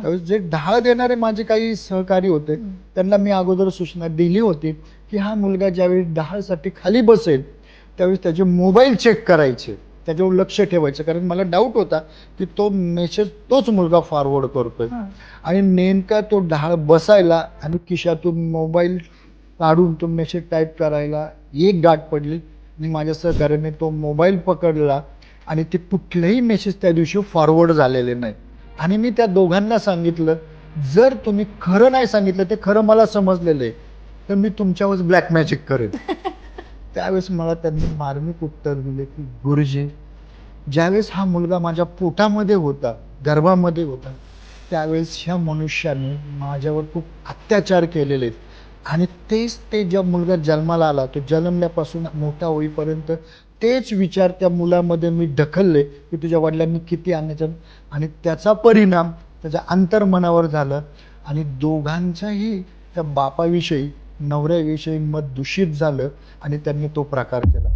त्यावेळेस जे ढाळ देणारे माझे काही सहकारी होते त्यांना मी अगोदर सूचना दिली होती की हा मुलगा ज्यावेळी ढाळसाठी खाली बसेल त्यावेळेस त्याचे मोबाईल चेक करायचे, त्याच्यावर लक्ष ठेवायचं, कारण मला डाऊट होता की तो मेसेज तोच मुलगा फॉरवर्ड करतोय. आणि नेमका तो ढाळ बसायला आणि खिशातून मोबाईल काढून तो मेसेज टाईप करायला एक गाठ पडली आणि माझ्या सहकार्याने तो मोबाईल पकडला आणि ते कुठलेही मेसेज त्या दिवशी फॉरवर्ड झालेले नाही. आणि मी त्या दोघांना सांगितलं, जर तुम्ही खरं नाही सांगितलं, ते खरं मला समजलेलं आहे, तर मी तुमच्यावर ब्लॅक मॅजिक करेन. त्यावेळेस मला त्यांनी मार्मिक उत्तर दिले की गुरुजी, ज्यावेळेस हा मुलगा माझ्या पोटामध्ये होता, गर्भामध्ये होता, त्यावेळेस ह्या मनुष्याने माझ्यावर खूप अत्याचार केलेले आहेत. आणि तेच ते जेव्हा मुलगा जन्माला आला, तो जन्मल्यापासून मोठा होईपर्यंत तेच विचार त्या मुलामध्ये मी ढकलले की तुझ्या वडिलांनी किती अन्याचार, आणि त्याचा परिणाम त्याच्या अंतर्मनावर झालं. आणि दोघांच्याही त्या बापाविषयी, नवऱ्याविषयी मत दूषित झालं आणि त्यांनी तो प्रकार केला.